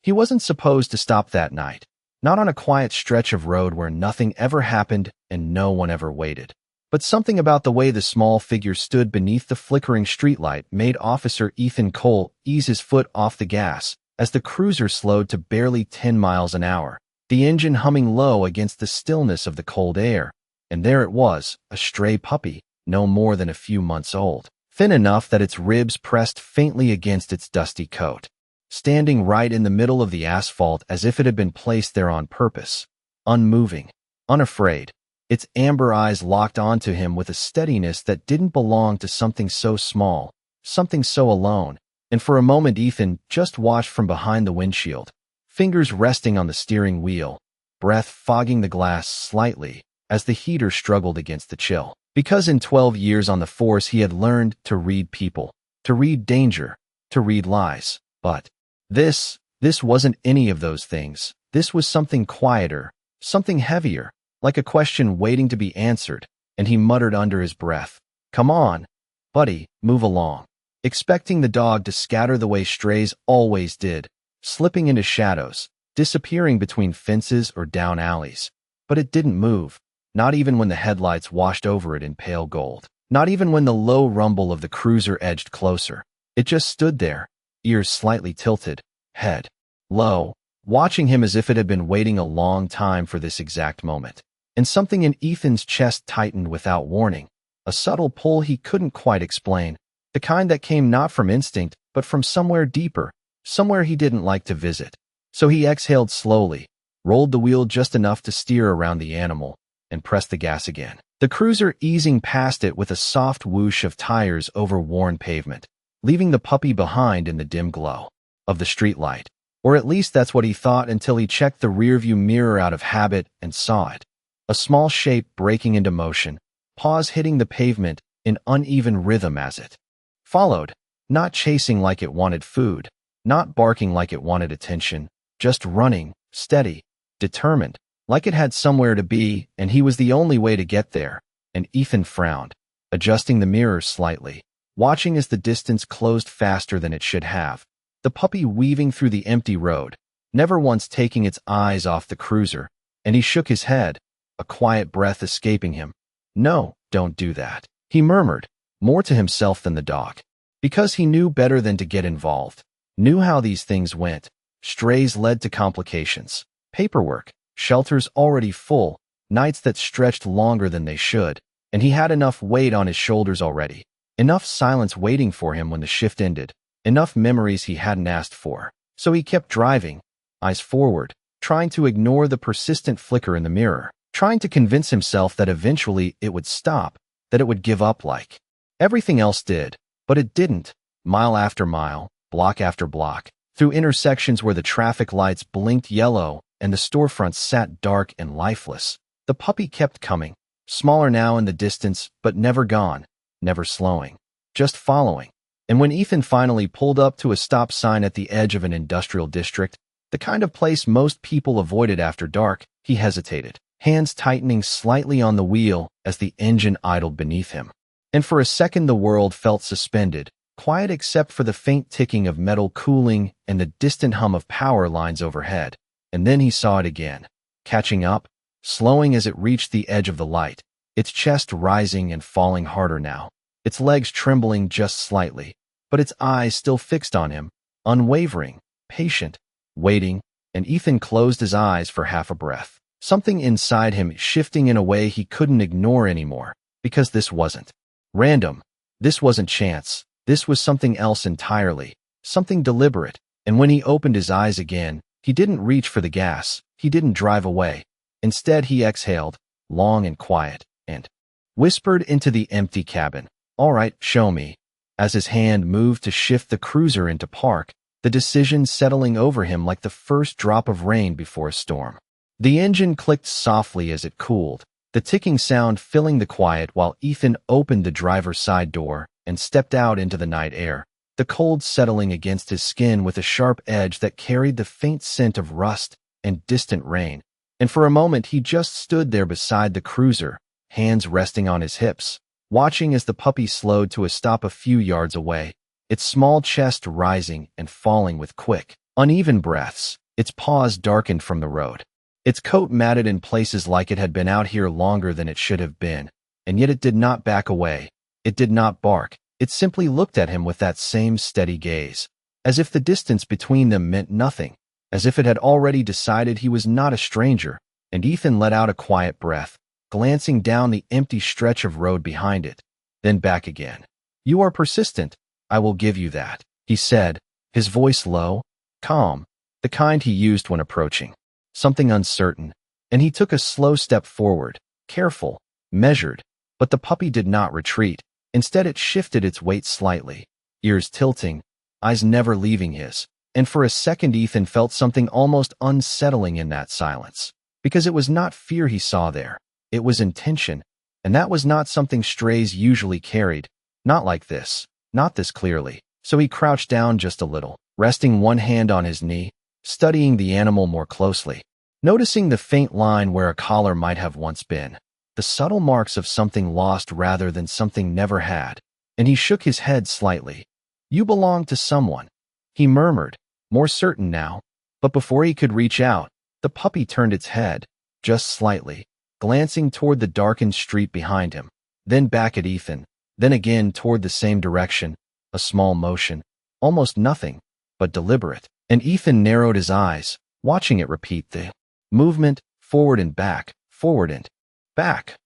He wasn't supposed to stop that night, not on a quiet stretch of road where nothing ever happened and no one ever waited. But something about the way the small figure stood beneath the flickering streetlight made Officer Ethan Cole ease his foot off the gas as the cruiser slowed to barely 10 miles an hour, the engine humming low against the stillness of the cold air. And there it was, a stray puppy, no more than a few months old, thin enough that its ribs pressed faintly against its dusty coat, standing right in the middle of the asphalt as if it had been placed there on purpose, unmoving, unafraid, its amber eyes locked onto him with a steadiness that didn't belong to something so small, something so alone. And for a moment Ethan just watched from behind the windshield, fingers resting on the steering wheel, breath fogging the glass slightly as the heater struggled against the chill. Because in 12 years on the force he had learned to read people, to read danger, to read lies. But this wasn't any of those things. This was something quieter, something heavier, like a question waiting to be answered, and he muttered under his breath, "Come on, buddy, move along," expecting the dog to scatter the way strays always did, slipping into shadows, disappearing between fences or down alleys. But it didn't move, not even when the headlights washed over it in pale gold, not even when the low rumble of the cruiser edged closer. It just stood there, ears slightly tilted, head low, watching him as if it had been waiting a long time for this exact moment. And something in Ethan's chest tightened without warning, a subtle pull he couldn't quite explain, the kind that came not from instinct, but from somewhere deeper, somewhere he didn't like to visit. So he exhaled slowly, rolled the wheel just enough to steer around the animal, and pressed the gas again, the cruiser easing past it with a soft whoosh of tires over worn pavement, leaving the puppy behind in the dim glow of the streetlight. Or at least that's what he thought until he checked the rearview mirror out of habit and saw it. A small shape breaking into motion, paws hitting the pavement in uneven rhythm as it followed, not chasing like it wanted food, not barking like it wanted attention, just running, steady, determined, like it had somewhere to be, and he was the only way to get there. And Ethan frowned, adjusting the mirror slightly, watching as the distance closed faster than it should have, the puppy weaving through the empty road, never once taking its eyes off the cruiser. And he shook his head, a quiet breath escaping him. "No, don't do that," he murmured, more to himself than the dog. Because he knew better than to get involved, knew how these things went. Strays led to complications, paperwork, shelters already full, nights that stretched longer than they should, and he had enough weight on his shoulders already, enough silence waiting for him when the shift ended, enough memories he hadn't asked for. So he kept driving, eyes forward, trying to ignore the persistent flicker in the mirror, trying to convince himself that eventually it would stop, that it would give up like everything else did. But it didn't. Mile after mile, block after block, through intersections where the traffic lights blinked yellow and the storefronts sat dark and lifeless, the puppy kept coming, smaller now in the distance, but never gone, never slowing, just following. And when Ethan finally pulled up to a stop sign at the edge of an industrial district, the kind of place most people avoided after dark, he hesitated, hands tightening slightly on the wheel as the engine idled beneath him. And for a second the world felt suspended, quiet except for the faint ticking of metal cooling and the distant hum of power lines overhead. And then he saw it again, catching up, slowing as it reached the edge of the light, its chest rising and falling harder now, its legs trembling just slightly, but its eyes still fixed on him, unwavering, patient, waiting. And Ethan closed his eyes for half a breath, something inside him shifting in a way he couldn't ignore anymore, because this wasn't random, this wasn't chance, this was something else entirely, something deliberate. And when he opened his eyes again, he didn't reach for the gas, he didn't drive away. Instead he exhaled, long and quiet, and whispered into the empty cabin, "All right, show me." As his hand moved to shift the cruiser into park, the decision settling over him like the first drop of rain before a storm. The engine clicked softly as it cooled, the ticking sound filling the quiet while Ethan opened the driver's side door and stepped out into the night air, the cold settling against his skin with a sharp edge that carried the faint scent of rust and distant rain. And for a moment he just stood there beside the cruiser, hands resting on his hips, watching as the puppy slowed to a stop a few yards away, its small chest rising and falling with quick, Uneven breaths, its paws darkened from the road. Its coat matted in places like it had been out here longer than it should have been, and yet it did not back away. It did not bark. It simply looked at him with that same steady gaze, as if the distance between them meant nothing, as if it had already decided he was not a stranger, and Ethan let out a quiet breath, glancing down the empty stretch of road behind it, then back again. "You are persistent, I will give you that," he said, his voice low, calm, the kind he used when approaching something uncertain, and he took a slow step forward, careful, measured, but the puppy did not retreat. Instead, it shifted its weight slightly, ears tilting, eyes never leaving his, and for a second Ethan felt something almost unsettling in that silence, because it was not fear he saw there, it was intention, and that was not something strays usually carried, not like this, not this clearly. So he crouched down just a little, resting one hand on his knee, studying the animal more closely, noticing the faint line where a collar might have once been, the subtle marks of something lost rather than something never had, and he shook his head slightly. "You belong to someone," he murmured, more certain now, but before he could reach out, the puppy turned its head, just slightly, glancing toward the darkened street behind him, then back at Ethan, then again toward the same direction, a small motion, almost nothing, but deliberate, and Ethan narrowed his eyes, watching it repeat the movement, forward and back,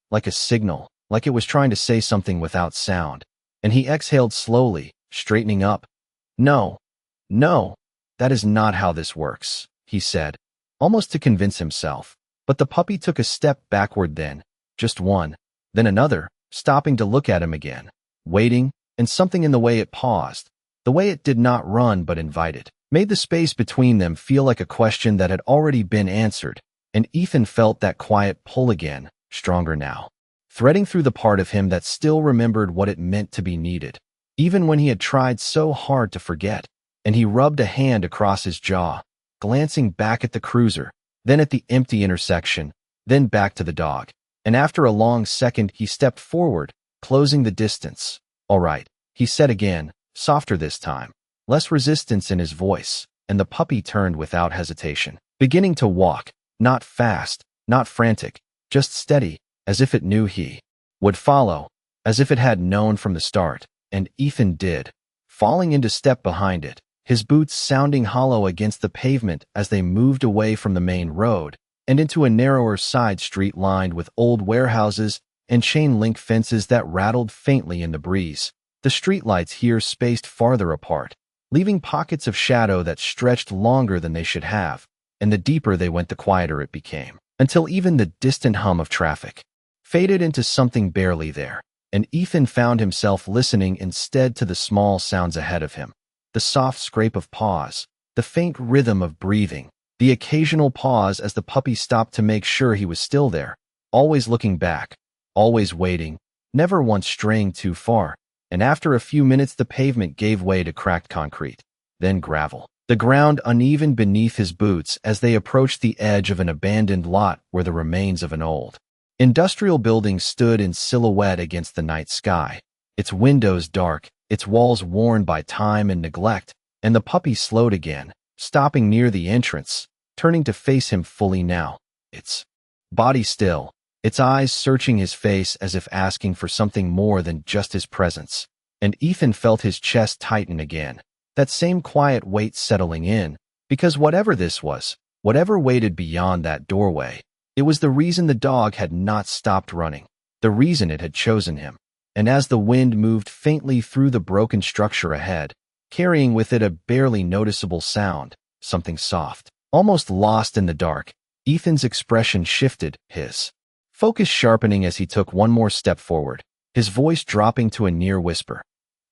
like a signal, like it was trying to say something without sound, and he exhaled slowly, straightening up. No, that is not how this works," he said, almost to convince himself, but the puppy took a step backward then, just one, then another, stopping to look at him again, waiting, and something in the way it paused, the way it did not run but invited, made the space between them feel like a question that had already been answered, and Ethan felt that quiet pull again, stronger now, threading through the part of him that still remembered what it meant to be needed, even when he had tried so hard to forget, and he rubbed a hand across his jaw, glancing back at the cruiser, then at the empty intersection, then back to the dog, and after a long second he stepped forward, closing the distance. "All right," he said again, softer this time, less resistance in his voice, and the puppy turned without hesitation, beginning to walk, not fast, not frantic, just steady, as if it knew he would follow, as if it had known from the start, and Ethan did, falling into step behind it, his boots sounding hollow against the pavement as they moved away from the main road and into a narrower side street lined with old warehouses and chain-link fences that rattled faintly in the breeze. The streetlights here spaced farther apart, leaving pockets of shadow that stretched longer than they should have, and the deeper they went the quieter it became, until even the distant hum of traffic faded into something barely there, and Ethan found himself listening instead to the small sounds ahead of him, the soft scrape of paws, the faint rhythm of breathing, the occasional pause as the puppy stopped to make sure he was still there, always looking back, always waiting, never once straying too far, and after a few minutes the pavement gave way to cracked concrete, then gravel, the ground uneven beneath his boots as they approached the edge of an abandoned lot where the remains of an old industrial building stood in silhouette against the night sky, its windows dark, its walls worn by time and neglect, and the puppy slowed again, stopping near the entrance, turning to face him fully now, its body still, its eyes searching his face as if asking for something more than just his presence, and Ethan felt his chest tighten again, that same quiet weight settling in, because whatever this was, whatever waited beyond that doorway, it was the reason the dog had not stopped running, the reason it had chosen him. And as the wind moved faintly through the broken structure ahead, carrying with it a barely noticeable sound, something soft, almost lost in the dark, Ethan's expression shifted, his focus sharpening as he took one more step forward, his voice dropping to a near whisper.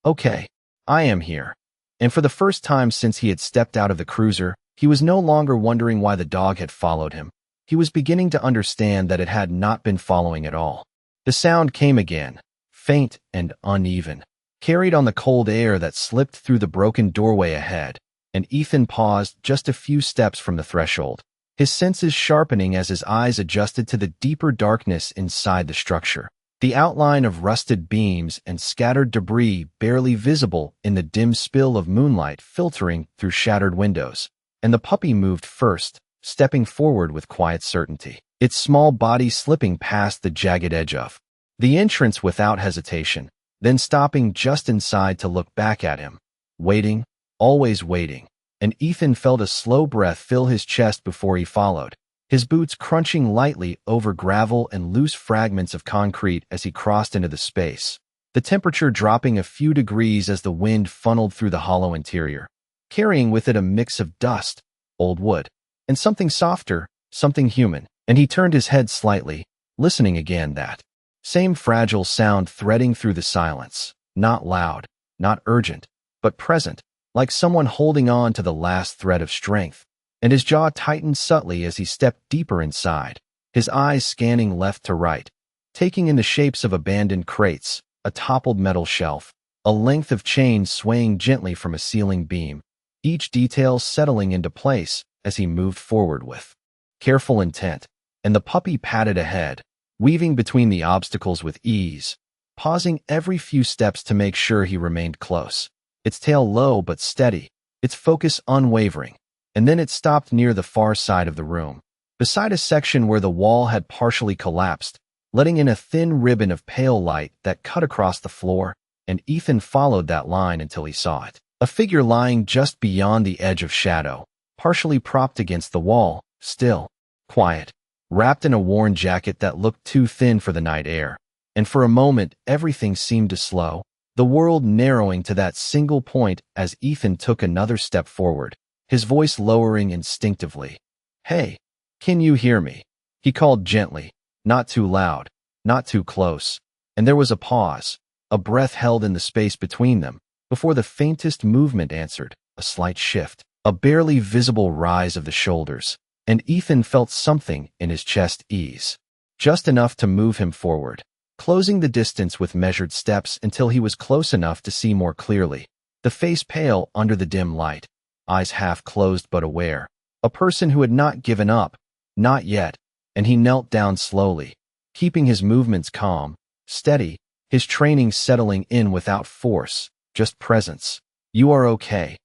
"Okay, I am here." And for the first time since he had stepped out of the cruiser, he was no longer wondering why the dog had followed him. He was beginning to understand that it had not been following at all. The sound came again, faint and uneven, carried on the cold air that slipped through the broken doorway ahead, and Ethan paused just a few steps from the threshold, his senses sharpening as his eyes adjusted to the deeper darkness inside the structure, the outline of rusted beams and scattered debris barely visible in the dim spill of moonlight filtering through shattered windows. and the puppy moved first, stepping forward with quiet certainty, its small body slipping past the jagged edge of the entrance without hesitation, then stopping just inside to look back at him. Waiting, always waiting, and Ethan felt a slow breath fill his chest before he followed, his boots crunching lightly over gravel and loose fragments of concrete as he crossed into the space, the temperature dropping a few degrees as the wind funneled through the hollow interior, carrying with it a mix of dust, old wood, and something softer, something human, and he turned his head slightly, listening again, that same fragile sound threading through the silence, not loud, not urgent, but present, like someone holding on to the last thread of strength. And his jaw tightened subtly as he stepped deeper inside, his eyes scanning left to right, taking in the shapes of abandoned crates, a toppled metal shelf, a length of chain swaying gently from a ceiling beam, each detail settling into place as he moved forward with careful intent. And the puppy padded ahead, weaving between the obstacles with ease, pausing every few steps to make sure he remained close, its tail low but steady, its focus unwavering. And then it stopped near the far side of the room, beside a section where the wall had partially collapsed, letting in a thin ribbon of pale light that cut across the floor, and Ethan followed that line until he saw it. A figure lying just beyond the edge of shadow, partially propped against the wall, still, quiet, wrapped in a worn jacket that looked too thin for the night air. And for a moment, everything seemed to slow, the world narrowing to that single point as Ethan took another step forward, his voice lowering instinctively. "Hey, can you hear me?" He called gently, not too loud, not too close. And there was a pause, a breath held in the space between them, before the faintest movement answered, a slight shift, a barely visible rise of the shoulders. And Ethan felt something in his chest ease, just enough to move him forward, closing the distance with measured steps until he was close enough to see more clearly, the face pale under the dim light, eyes half closed but aware, a person who had not given up, not yet, and he knelt down slowly, keeping his movements calm, steady, his training settling in without force, just presence. "You are okay,"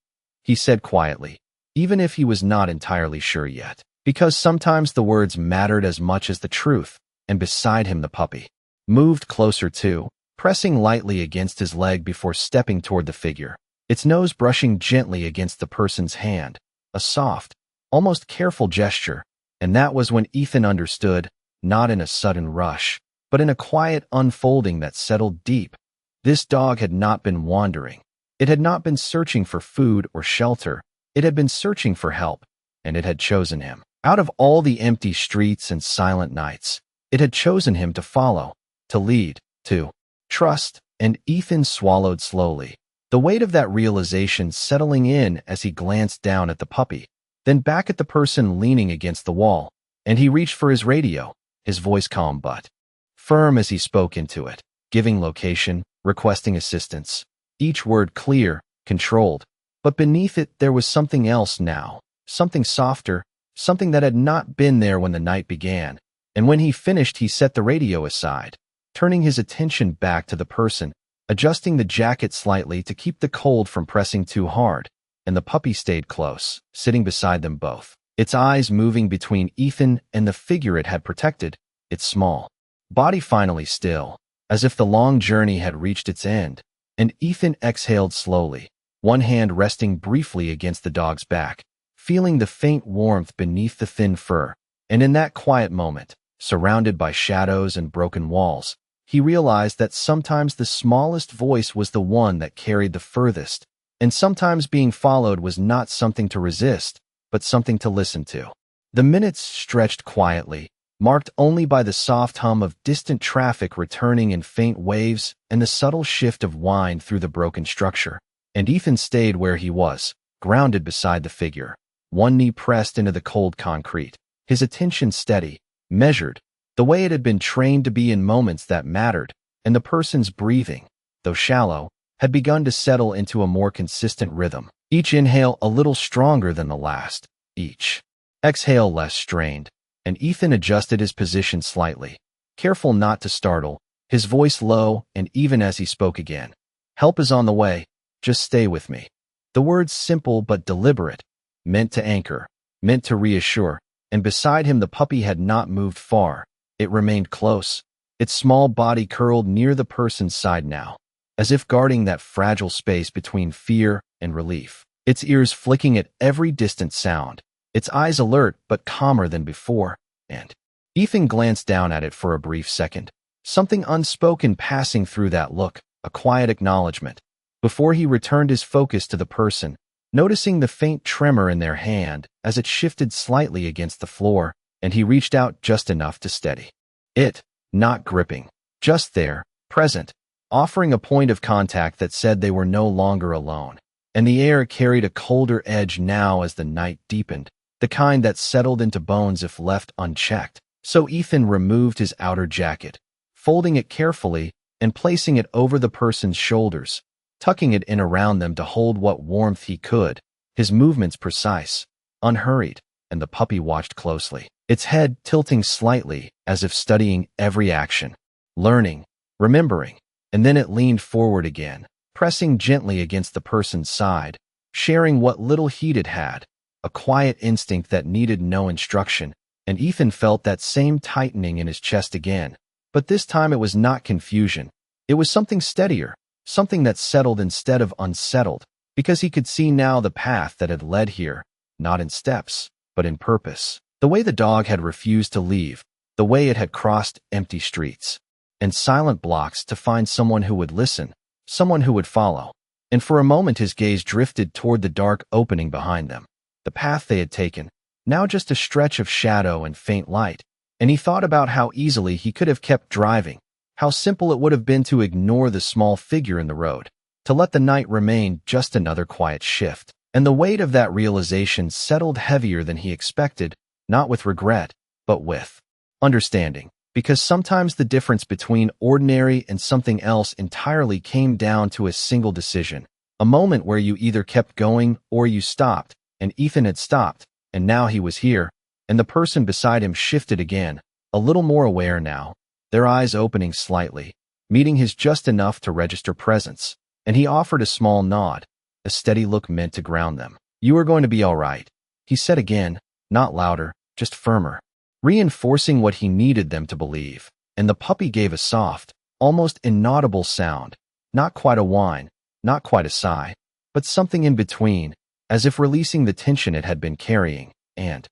he said quietly, even if he was not entirely sure yet, because sometimes the words mattered as much as the truth. And beside him the puppy moved closer too, pressing lightly against his leg before stepping toward the figure, its nose brushing gently against the person's hand, a soft, almost careful gesture. And that was when Ethan understood, not in a sudden rush, but in a quiet unfolding that settled deep. This dog had not been wandering. It had not been searching for food or shelter. It had been searching for help, and it had chosen him. Out of all the empty streets and silent nights, it had chosen him to follow, to lead, to trust. And Ethan swallowed slowly, the weight of that realization settling in as he glanced down at the puppy, then back at the person leaning against the wall. And he reached for his radio, his voice calm but firm as he spoke into it, giving location, requesting assistance, each word clear, controlled. But beneath it there was something else now, something softer, something that had not been there when the night began. And when he finished, he set the radio aside, turning his attention back to the person, adjusting the jacket slightly to keep the cold from pressing too hard. And the puppy stayed close, sitting beside them both, its eyes moving between Ethan and the figure it had protected, its small body finally still, as if the long journey had reached its end. And Ethan exhaled slowly, one hand resting briefly against the dog's back, feeling the faint warmth beneath the thin fur. And in that quiet moment, surrounded by shadows and broken walls, he realized that sometimes the smallest voice was the one that carried the furthest, and sometimes being followed was not something to resist, but something to listen to. The minutes stretched quietly, marked only by the soft hum of distant traffic returning in faint waves and the subtle shift of wind through the broken structure. And Ethan stayed where he was, grounded beside the figure, one knee pressed into the cold concrete, his attention steady, measured, the way it had been trained to be in moments that mattered. And the person's breathing, though shallow, had begun to settle into a more consistent rhythm, each inhale a little stronger than the last, each exhale less strained. And Ethan adjusted his position slightly, careful not to startle, his voice low. And even as he spoke again, "Help is on the way, just stay with me." The words simple but deliberate, meant to anchor, meant to reassure, and beside him the puppy had not moved far. It remained close, its small body curled near the person's side now, as if guarding that fragile space between fear and relief. Its ears flicking at every distant sound, its eyes alert but calmer than before, and Ethan glanced down at it for a brief second, something unspoken passing through that look, a quiet acknowledgement, before he returned his focus to the person, noticing the faint tremor in their hand as it shifted slightly against the floor, and he reached out just enough to steady it, not gripping, just there, present, offering a point of contact that said they were no longer alone. And the air carried a colder edge now as the night deepened, the kind that settled into bones if left unchecked. So Ethan removed his outer jacket, folding it carefully and placing it over the person's shoulders, tucking it in around them to hold what warmth he could, his movements precise, unhurried, and the puppy watched closely, its head tilting slightly as if studying every action, learning, remembering, and then it leaned forward again, pressing gently against the person's side, sharing what little heat it had, a quiet instinct that needed no instruction, and Ethan felt that same tightening in his chest again. But this time it was not confusion. It was something steadier, something that settled instead of unsettled, because he could see now the path that had led here, not in steps, but in purpose. The way the dog had refused to leave, the way it had crossed empty streets and silent blocks to find someone who would listen, someone who would follow. And for a moment his gaze drifted toward the dark opening behind them, the path they had taken, now just a stretch of shadow and faint light, and he thought about how easily he could have kept driving, how simple it would have been to ignore the small figure in the road, to let the night remain just another quiet shift. And the weight of that realization settled heavier than he expected, not with regret, but with understanding, because sometimes the difference between ordinary and something else entirely came down to a single decision, a moment where you either kept going or you stopped, and Ethan had stopped, and now he was here, and the person beside him shifted again, a little more aware now, their eyes opening slightly, meeting his just enough to register presence, and he offered a small nod, a steady look meant to ground them. "You are going to be all right," he said again, not louder, just firmer, reinforcing what he needed them to believe. And the puppy gave a soft, almost inaudible sound, not quite a whine, not quite a sigh, but something in between, as if releasing the tension it had been carrying, and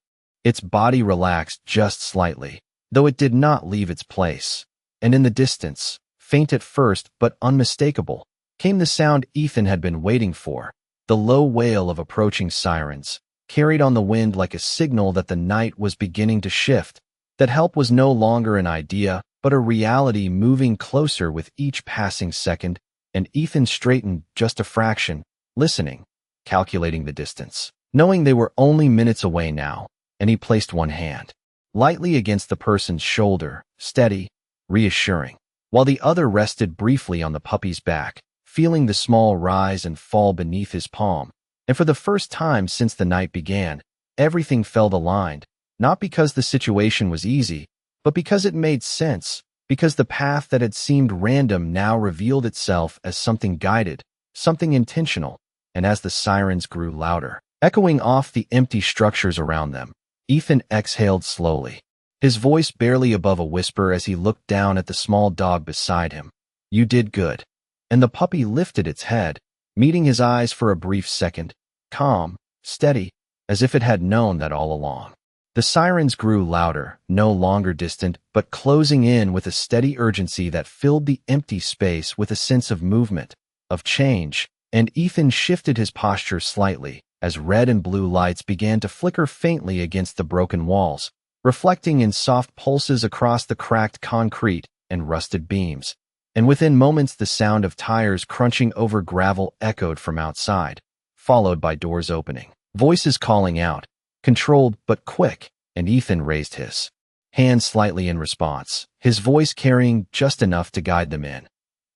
its body relaxed just slightly, though it did not leave its place. And in the distance, faint at first but unmistakable, came the sound Ethan had been waiting for, the low wail of approaching sirens, carried on the wind like a signal that the night was beginning to shift, that help was no longer an idea, but a reality moving closer with each passing second. And Ethan straightened just a fraction, listening, calculating the distance, knowing they were only minutes away now, and he placed one hand lightly against the person's shoulder, steady, reassuring, while the other rested briefly on the puppy's back, feeling the small rise and fall beneath his palm. And for the first time since the night began, everything felt aligned, not because the situation was easy, but because it made sense, because the path that had seemed random now revealed itself as something guided, something intentional. And as the sirens grew louder, echoing off the empty structures around them, Ethan exhaled slowly, his voice barely above a whisper as he looked down at the small dog beside him. "You did good." And the puppy lifted its head, meeting his eyes for a brief second, calm, steady, as if it had known that all along. The sirens grew louder, no longer distant, but closing in with a steady urgency that filled the empty space with a sense of movement, of change, and Ethan shifted his posture slightly as red and blue lights began to flicker faintly against the broken walls, reflecting in soft pulses across the cracked concrete and rusted beams. And within moments the sound of tires crunching over gravel echoed from outside, followed by doors opening, voices calling out, controlled but quick, and Ethan raised his hand slightly in response, his voice carrying just enough to guide them in.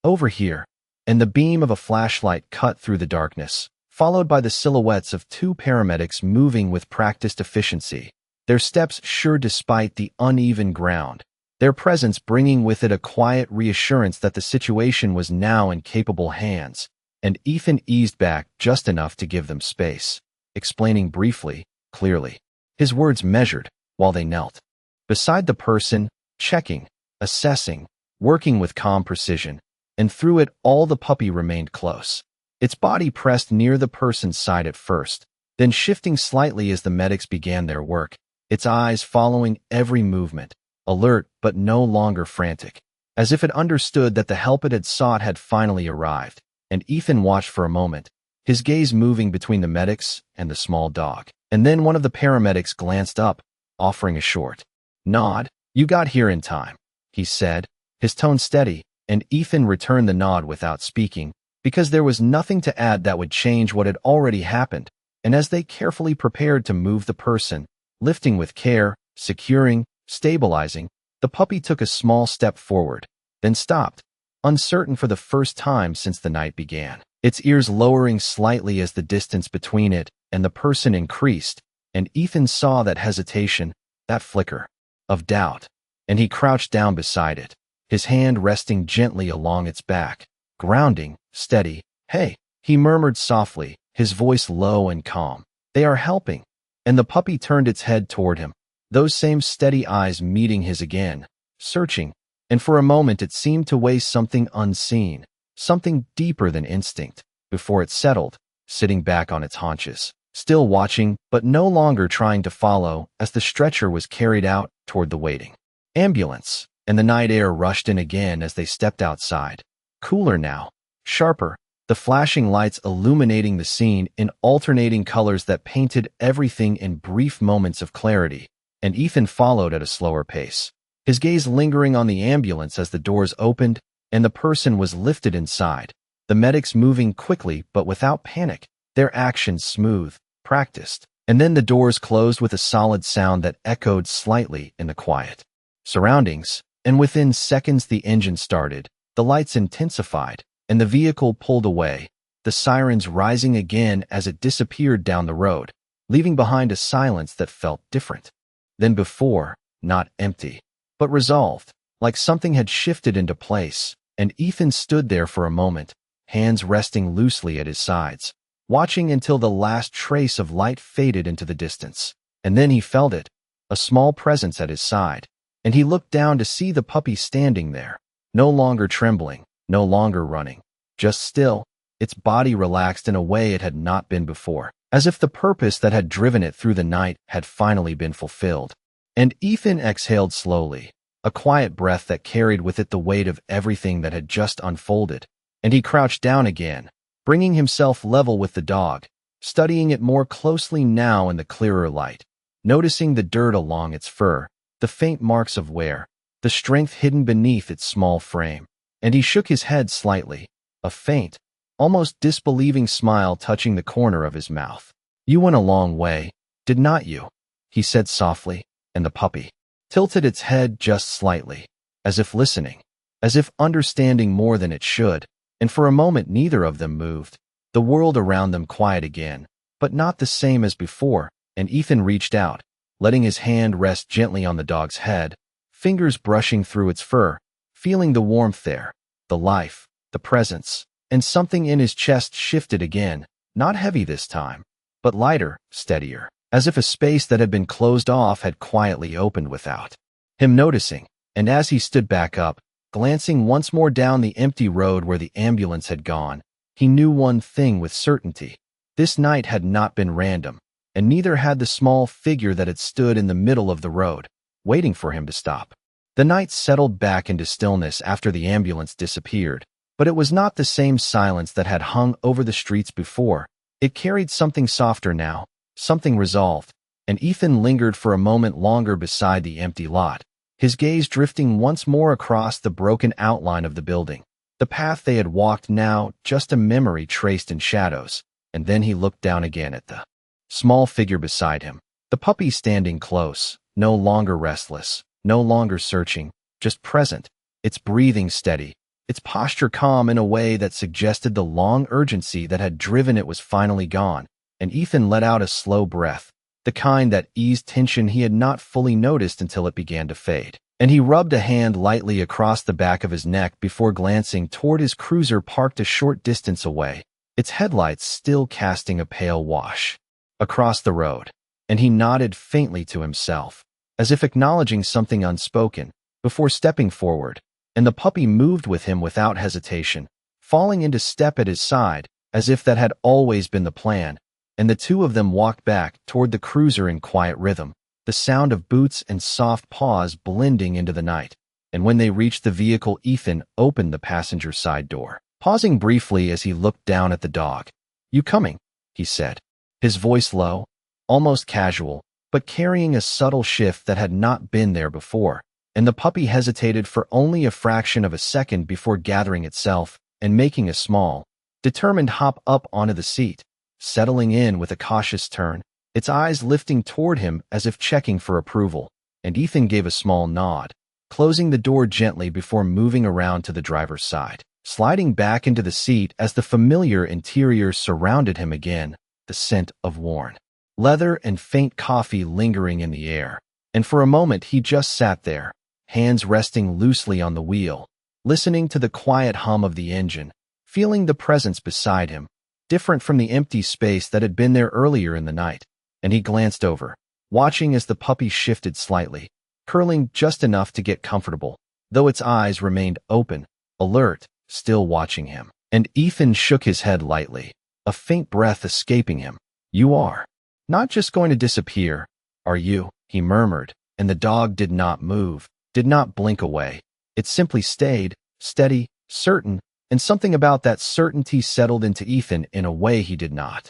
"Over here." And the beam of a flashlight cut through the darkness, followed by the silhouettes of two paramedics moving with practiced efficiency, their steps sure despite the uneven ground, their presence bringing with it a quiet reassurance that the situation was now in capable hands. And Ethan eased back just enough to give them space. explaining briefly, clearly. His words measured while they knelt beside the person, checking, assessing, working with calm precision, and through it all the puppy remained close. Its body pressed near the person's side at first, then shifting slightly as the medics began their work, its eyes following every movement, alert but no longer frantic, as if it understood that the help it had sought had finally arrived. And Ethan watched for a moment, his gaze moving between the medics and the small dog. And then one of the paramedics glanced up, offering a short nod. "You got here in time," he said, his tone steady, and Ethan returned the nod without speaking, because there was nothing to add that would change what had already happened. And as they carefully prepared to move the person, lifting with care, securing, stabilizing, the puppy took a small step forward, then stopped, uncertain for the first time since the night began, its ears lowering slightly as the distance between it and the person increased, and Ethan saw that hesitation, that flicker of doubt, and he crouched down beside it, his hand resting gently along its back, grounding, steady. "Hey," he murmured softly, his voice low and calm. "They are helping." And the puppy turned its head toward him, those same steady eyes meeting his again, searching, and for a moment it seemed to weigh something unseen, something deeper than instinct, before it settled, sitting back on its haunches, still watching but no longer trying to follow as the stretcher was carried out toward the waiting ambulance, and the night air rushed in again as they stepped outside. Cooler now, sharper, the flashing lights illuminating the scene in alternating colors that painted everything in brief moments of clarity, and Ethan followed at a slower pace, his gaze lingering on the ambulance as the doors opened and the person was lifted inside, the medics moving quickly but without panic, their actions smooth, practiced. And then the doors closed with a solid sound that echoed slightly in the quiet surroundings, and within seconds the engine started, the lights intensified, and the vehicle pulled away, the sirens rising again as it disappeared down the road, leaving behind a silence that felt different than before, not empty, but resolved, like something had shifted into place. And Ethan stood there for a moment, hands resting loosely at his sides, watching until the last trace of light faded into the distance. And then he felt it, a small presence at his side, and he looked down to see the puppy standing there, no longer trembling, no longer running, just still, its body relaxed in a way it had not been before, as if the purpose that had driven it through the night had finally been fulfilled. And Ethan exhaled slowly, a quiet breath that carried with it the weight of everything that had just unfolded, and he crouched down again, bringing himself level with the dog, studying it more closely now in the clearer light, noticing the dirt along its fur, the faint marks of wear, the strength hidden beneath its small frame. And he shook his head slightly, a faint, almost disbelieving smile touching the corner of his mouth. "You went a long way, did not you?" he said softly, and the puppy tilted its head just slightly, as if listening, as if understanding more than it should, and for a moment neither of them moved, the world around them quiet again, but not the same as before, and Ethan reached out, letting his hand rest gently on the dog's head, fingers brushing through its fur, feeling the warmth there, the life, the presence, and something in his chest shifted again, not heavy this time, but lighter, steadier, as if a space that had been closed off had quietly opened without him noticing. And as he stood back up, glancing once more down the empty road where the ambulance had gone, he knew one thing with certainty. This night had not been random, and neither had the small figure that had stood in the middle of the road, waiting for him to stop. The night settled back into stillness after the ambulance disappeared, but it was not the same silence that had hung over the streets before. It carried something softer now, something resolved, and Ethan lingered for a moment longer beside the empty lot, his gaze drifting once more across the broken outline of the building, the path they had walked now just a memory traced in shadows. And then he looked down again at the small figure beside him, the puppy standing close, no longer restless, no longer searching, just present, its breathing steady, its posture calm in a way that suggested the long urgency that had driven it was finally gone. And Ethan let out a slow breath, the kind that eased tension he had not fully noticed until it began to fade. And he rubbed a hand lightly across the back of his neck before glancing toward his cruiser parked a short distance away, its headlights still casting a pale wash. across the road, and he nodded faintly to himself, as if acknowledging something unspoken, before stepping forward, and the puppy moved with him without hesitation, falling into step at his side, as if that had always been the plan, and the two of them walked back toward the cruiser in quiet rhythm, the sound of boots and soft paws blending into the night. And when they reached the vehicle, Ethan opened the passenger side door, pausing briefly as he looked down at the dog. "You coming?" he said, his voice low, almost casual, but carrying a subtle shift that had not been there before, and the puppy hesitated for only a fraction of a second before gathering itself and making a small, determined hop up onto the seat, settling in with a cautious turn, its eyes lifting toward him as if checking for approval, and Ethan gave a small nod, closing the door gently before moving around to the driver's side, sliding back into the seat as the familiar interior surrounded him again, the scent of worn leather and faint coffee lingering in the air. And for a moment he just sat there, hands resting loosely on the wheel, listening to the quiet hum of the engine, feeling the presence beside him, different from the empty space that had been there earlier in the night. And he glanced over, watching as the puppy shifted slightly, curling just enough to get comfortable, though its eyes remained open, alert, still watching him. And Ethan shook his head lightly, a faint breath escaping him. "You are not just going to disappear, are you?" he murmured, and the dog did not move, did not blink away. It simply stayed, steady, certain, and something about that certainty settled into Ethan in a way he did not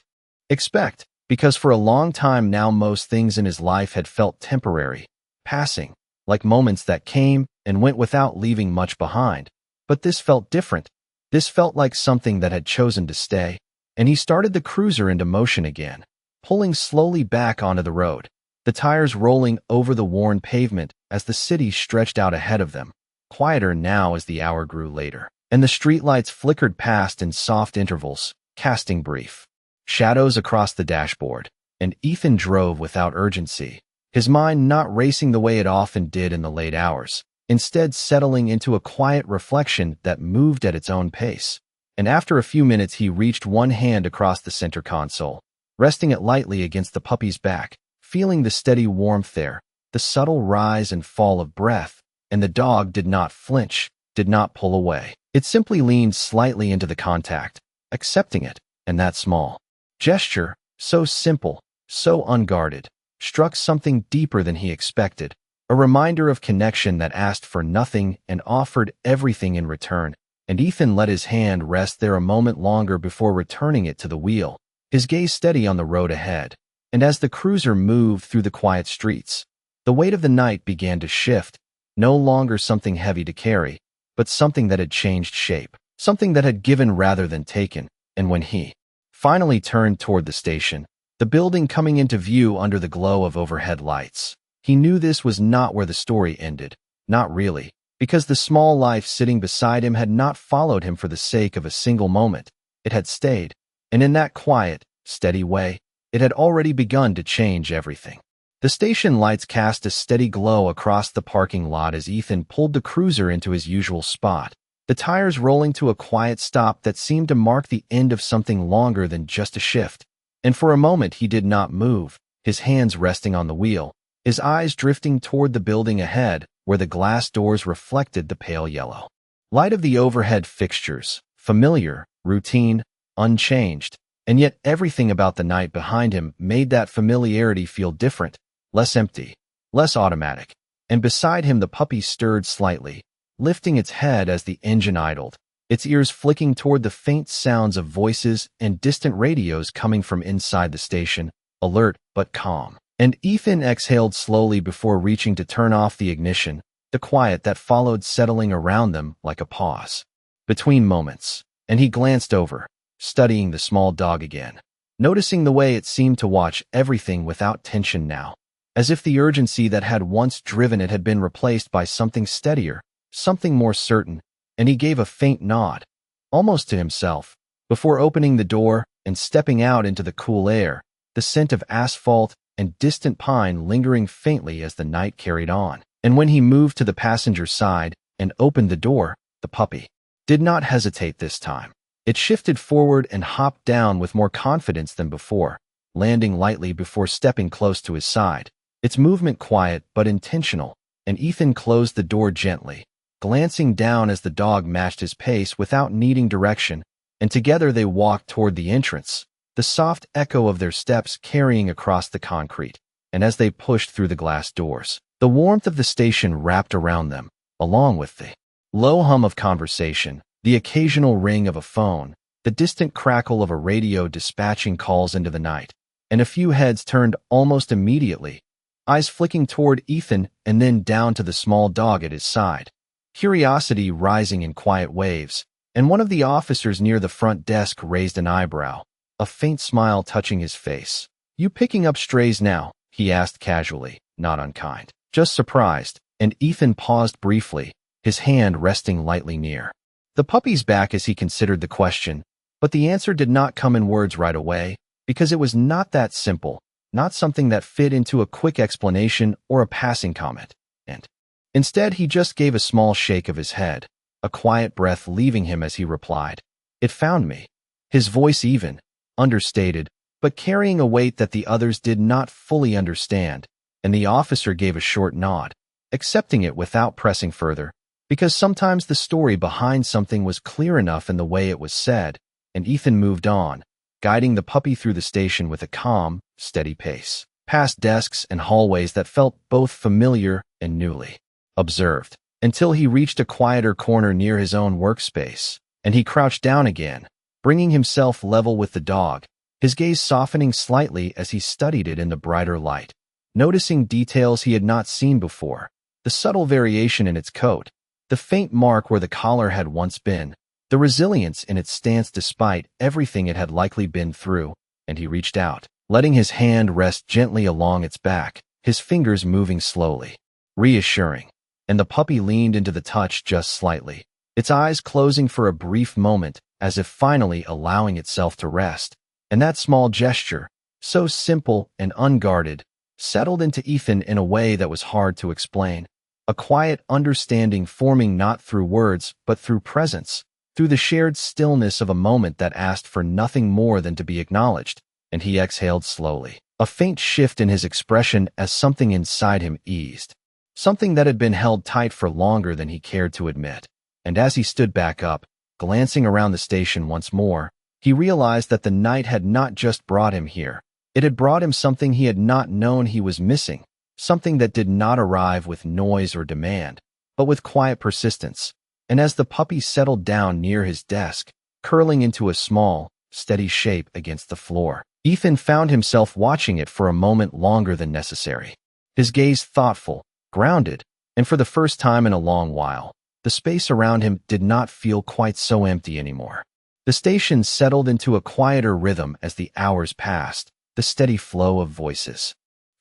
expect, because for a long time now most things in his life had felt temporary, passing, like moments that came and went without leaving much behind. But this felt different. This felt like something that had chosen to stay, and he started the cruiser into motion again, pulling slowly back onto the road, the tires rolling over the worn pavement as the city stretched out ahead of them, quieter now as the hour grew later, and the streetlights flickered past in soft intervals, casting brief shadows across the dashboard. And Ethan drove without urgency, his mind not racing the way it often did in the late hours, instead settling into a quiet reflection that moved at its own pace. And after a few minutes he reached one hand across the center console, resting it lightly against the puppy's back, feeling the steady warmth there, the subtle rise and fall of breath, and the dog did not flinch, did not pull away. It simply leaned slightly into the contact, accepting it, and that small gesture, so simple, so unguarded, struck something deeper than he expected, a reminder of connection that asked for nothing and offered everything in return. And Ethan let his hand rest there a moment longer before returning it to the wheel, his gaze steady on the road ahead. And as the cruiser moved through the quiet streets, the weight of the night began to shift, no longer something heavy to carry, but something that had changed shape, something that had given rather than taken. And when he finally turned toward the station, the building coming into view under the glow of overhead lights, he knew this was not where the story ended, not really, because the small life sitting beside him had not followed him for the sake of a single moment. It had stayed, and in that quiet, steady way, it had already begun to change everything. The station lights cast a steady glow across the parking lot as Ethan pulled the cruiser into his usual spot, the tires rolling to a quiet stop that seemed to mark the end of something longer than just a shift. And for a moment he did not move, his hands resting on the wheel, his eyes drifting toward the building ahead, where the glass doors reflected the pale yellow light of the overhead fixtures, familiar, routine, unchanged. And yet everything about the night behind him made that familiarity feel different, less empty, less automatic. And beside him the puppy stirred slightly, lifting its head as the engine idled, its ears flicking toward the faint sounds of voices and distant radios coming from inside the station, alert but calm. And Ethan exhaled slowly before reaching to turn off the ignition, the quiet that followed settling around them like a pause between moments. And he glanced over, studying the small dog again, noticing the way it seemed to watch everything without tension now, as if the urgency that had once driven it had been replaced by something steadier, something more certain. And he gave a faint nod, almost to himself, before opening the door and stepping out into the cool air, the scent of asphalt and distant pine lingering faintly as the night carried on. And when he moved to the passenger side and opened the door, the puppy did not hesitate this time. It shifted forward and hopped down with more confidence than before, landing lightly before stepping close to his side. Its movement quiet but intentional, and Ethan closed the door gently, glancing down as the dog matched his pace without needing direction, and together they walked toward the entrance, the soft echo of their steps carrying across the concrete. And as they pushed through the glass doors, the warmth of the station wrapped around them, along with the low hum of conversation, the occasional ring of a phone, the distant crackle of a radio dispatching calls into the night, and a few heads turned almost immediately, eyes flicking toward Ethan and then down to the small dog at his side, curiosity rising in quiet waves, and one of the officers near the front desk raised an eyebrow, a faint smile touching his face. "You picking up strays now?" he asked casually, not unkind, just surprised, and Ethan paused briefly, his hand resting lightly near the puppy's back as he considered the question, but the answer did not come in words right away, because it was not that simple, not something that fit into a quick explanation or a passing comment, and instead he just gave a small shake of his head, a quiet breath leaving him as he replied, "It found me." His voice even, understated, but carrying a weight that the others did not fully understand, and the officer gave a short nod, accepting it without pressing further, because sometimes the story behind something was clear enough in the way it was said, and Ethan moved on, guiding the puppy through the station with a calm, steady pace, past desks and hallways that felt both familiar and newly observed, until he reached a quieter corner near his own workspace, and he crouched down again, bringing himself level with the dog, his gaze softening slightly as he studied it in the brighter light, noticing details he had not seen before, the subtle variation in its coat, the faint mark where the collar had once been, the resilience in its stance despite everything it had likely been through, and he reached out, letting his hand rest gently along its back, his fingers moving slowly, reassuring, and the puppy leaned into the touch just slightly, its eyes closing for a brief moment as if finally allowing itself to rest. And that small gesture, so simple and unguarded, settled into Ethan in a way that was hard to explain, a quiet understanding forming not through words but through presence, through the shared stillness of a moment that asked for nothing more than to be acknowledged, and he exhaled slowly, a faint shift in his expression as something inside him eased, something that had been held tight for longer than he cared to admit, and as he stood back up, glancing around the station once more, he realized that the night had not just brought him here, it had brought him something he had not known he was missing, something that did not arrive with noise or demand, but with quiet persistence. And as the puppy settled down near his desk, curling into a small, steady shape against the floor, Ethan found himself watching it for a moment longer than necessary, his gaze thoughtful, grounded, and for the first time in a long while, the space around him did not feel quite so empty anymore. The station settled into a quieter rhythm as the hours passed, the steady flow of voices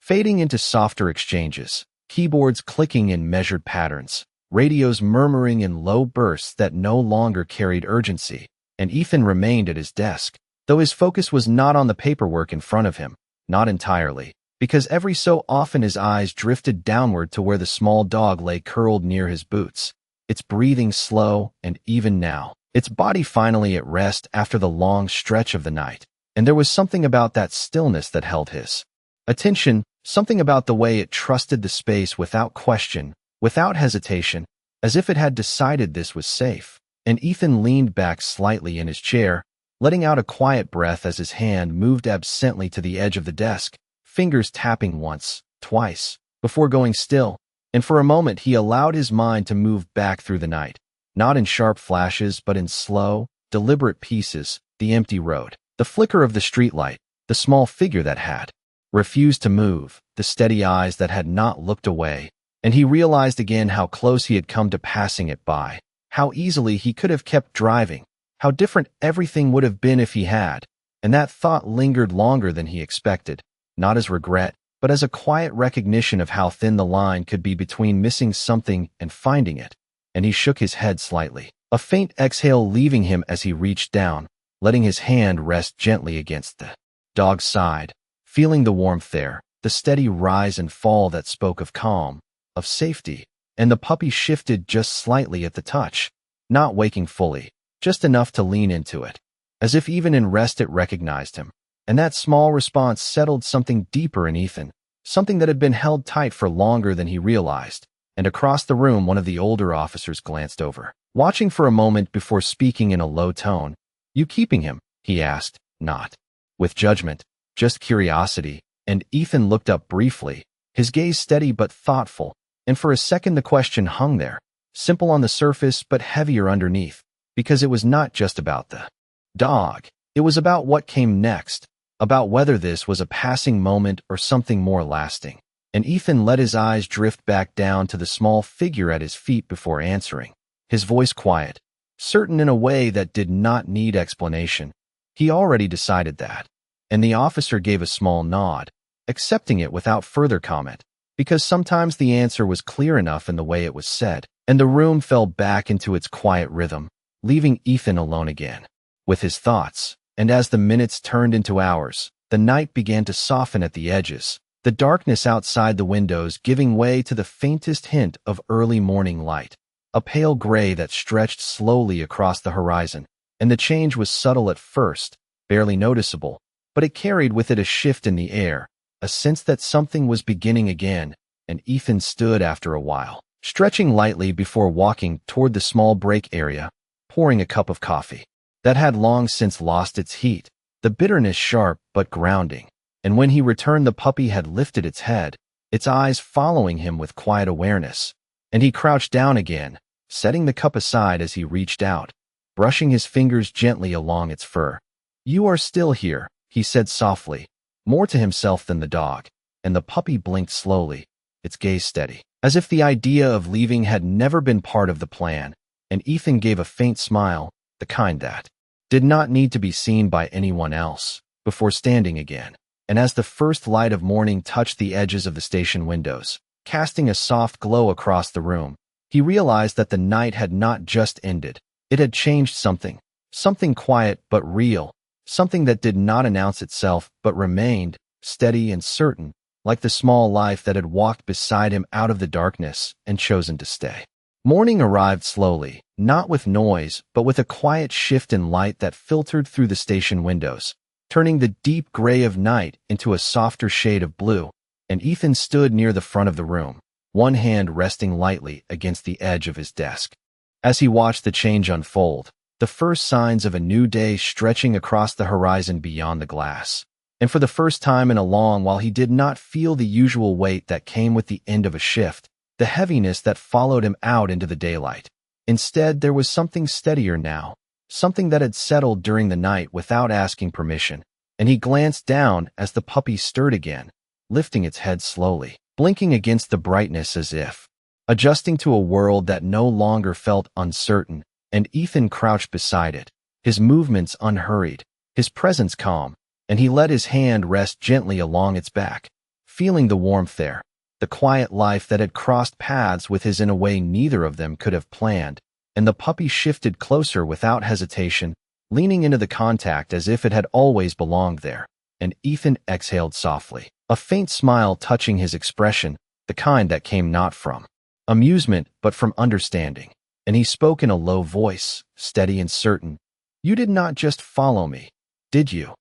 fading into softer exchanges, keyboards clicking in measured patterns, radios murmuring in low bursts that no longer carried urgency, and Ethan remained at his desk, though his focus was not on the paperwork in front of him, not entirely, because every so often his eyes drifted downward to where the small dog lay curled near his boots, its breathing slow and even now, its body finally at rest after the long stretch of the night, and there was something about that stillness that held his attention, something about the way it trusted the space without question, without hesitation, as if it had decided this was safe. And Ethan leaned back slightly in his chair, letting out a quiet breath as his hand moved absently to the edge of the desk, fingers tapping once, twice, before going still, and for a moment he allowed his mind to move back through the night, not in sharp flashes but in slow, deliberate pieces, the empty road, the flicker of the streetlight, the small figure that had refused to move, the steady eyes that had not looked away, and he realized again how close he had come to passing it by, how easily he could have kept driving, how different everything would have been if he had, and that thought lingered longer than he expected, not as regret, but as a quiet recognition of how thin the line could be between missing something and finding it, and he shook his head slightly, a faint exhale leaving him as he reached down, letting his hand rest gently against the dog's side, feeling the warmth there, the steady rise and fall that spoke of calm, of safety, and the puppy shifted just slightly at the touch, not waking fully, just enough to lean into it, as if even in rest it recognized him, And that small response settled something deeper in Ethan, something that had been held tight for longer than he realized. And across the room, one of the older officers glanced over, watching for a moment before speaking in a low tone. "You keeping him?" he asked, not with judgment, just curiosity. And Ethan looked up briefly, his gaze steady but thoughtful, and for a second the question hung there, simple on the surface but heavier underneath, because it was not just about the dog. It was about what came next, about whether this was a passing moment or something more lasting. And Ethan let his eyes drift back down to the small figure at his feet before answering, his voice quiet, certain in a way that did not need explanation. He already decided that. And the officer gave a small nod, accepting it without further comment, because sometimes the answer was clear enough in the way it was said, and the room fell back into its quiet rhythm, leaving Ethan alone again with his thoughts. And as the minutes turned into hours, the night began to soften at the edges, the darkness outside the windows giving way to the faintest hint of early morning light, a pale gray that stretched slowly across the horizon. And the change was subtle at first, barely noticeable, but it carried with it a shift in the air, a sense that something was beginning again. And Ethan stood after a while, stretching lightly before walking toward the small break area, pouring a cup of coffee that had long since lost its heat, the bitterness sharp but grounding. And when he returned, the puppy had lifted its head, its eyes following him with quiet awareness. And he crouched down again, setting the cup aside as he reached out, brushing his fingers gently along its fur. "You are still here," he said softly, more to himself than the dog. And the puppy blinked slowly, its gaze steady, as if the idea of leaving had never been part of the plan. And Ethan gave a faint smile, the kind that did not need to be seen by anyone else, before standing again. And as the first light of morning touched the edges of the station windows, casting a soft glow across the room, he realized that the night had not just ended. It had changed something, something quiet but real, something that did not announce itself but remained steady and certain, like the small life that had walked beside him out of the darkness and chosen to stay. Morning arrived slowly, not with noise, but with a quiet shift in light that filtered through the station windows, turning the deep gray of night into a softer shade of blue. And Ethan stood near the front of the room, one hand resting lightly against the edge of his desk. As he watched the change unfold, the first signs of a new day stretching across the horizon beyond the glass. And for the first time in a long while, he did not feel the usual weight that came with the end of a shift, the heaviness that followed him out into the daylight. Instead, there was something steadier now, something that had settled during the night without asking permission. And he glanced down as the puppy stirred again, lifting its head slowly, blinking against the brightness as if adjusting to a world that no longer felt uncertain. And Ethan crouched beside it, his movements unhurried, his presence calm, and he let his hand rest gently along its back, feeling the warmth there, the quiet life that had crossed paths with his in a way neither of them could have planned. And the puppy shifted closer without hesitation, leaning into the contact as if it had always belonged there. And Ethan exhaled softly, a faint smile touching his expression, the kind that came not from amusement but from understanding. And he spoke in a low voice, steady and certain. "You did not just follow me, did you?"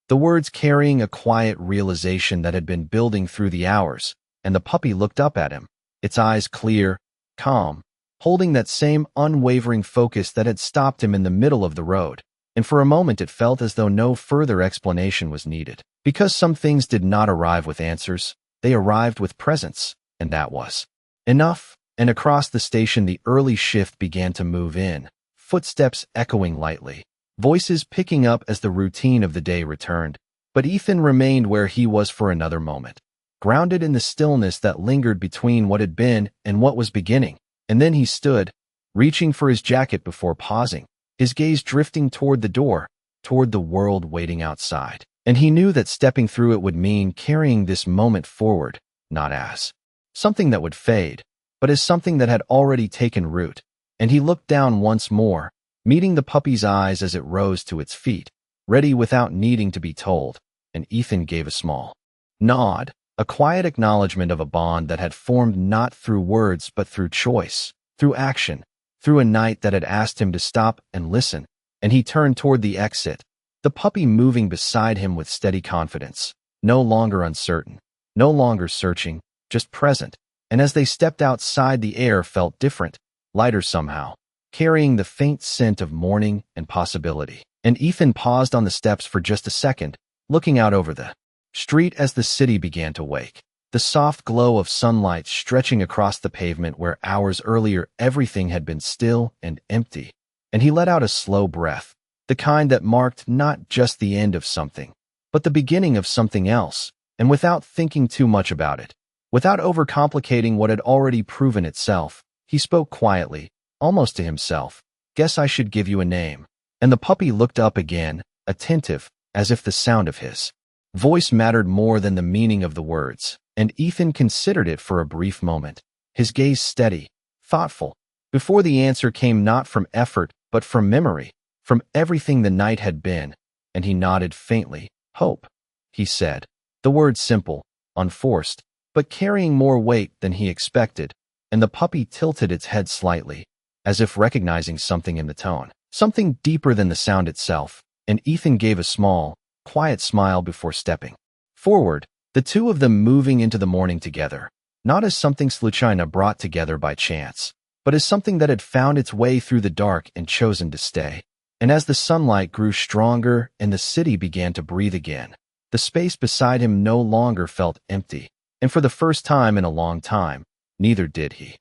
The words carrying a quiet realization that had been building through the hours. And the puppy looked up at him, its eyes clear, calm, holding that same unwavering focus that had stopped him in the middle of the road. And for a moment it felt as though no further explanation was needed. Because some things did not arrive with answers, they arrived with presence, and that was enough. And across the station the early shift began to move in, footsteps echoing lightly, voices picking up as the routine of the day returned. But Ethan remained where he was for another moment, grounded in the stillness that lingered between what had been and what was beginning. And then he stood, reaching for his jacket before pausing, his gaze drifting toward the door, toward the world waiting outside. And he knew that stepping through it would mean carrying this moment forward, not as something that would fade, but as something that had already taken root. And he looked down once more, meeting the puppy's eyes as it rose to its feet, ready without needing to be told. And Ethan gave a small nod, a quiet acknowledgement of a bond that had formed not through words but through choice, through action, through a night that had asked him to stop and listen. And he turned toward the exit, the puppy moving beside him with steady confidence, no longer uncertain, no longer searching, just present. And as they stepped outside, the air felt different, lighter somehow, carrying the faint scent of morning and possibility. And Ethan paused on the steps for just a second, looking out over the street as the city began to wake. The soft glow of sunlight stretching across the pavement where hours earlier everything had been still and empty. And he let out a slow breath, the kind that marked not just the end of something, but the beginning of something else. And without thinking too much about it, without overcomplicating what had already proven itself, he spoke quietly, almost to himself. "Guess I should give you a name." And the puppy looked up again, attentive, as if the sound of his voice mattered more than the meaning of the words. And Ethan considered it for a brief moment, his gaze steady, thoughtful, before the answer came not from effort, but from memory, from everything the night had been. And he nodded faintly. "Hope," he said, the word simple, unforced, but carrying more weight than he expected. And the puppy tilted its head slightly, as if recognizing something in the tone, something deeper than the sound itself. And Ethan gave a small, quiet smile before stepping forward, the two of them moving into the morning together, not as something Sluchina brought together by chance, but as something that had found its way through the dark and chosen to stay. And as the sunlight grew stronger and the city began to breathe again, the space beside him no longer felt empty. And for the first time in a long time, neither did he.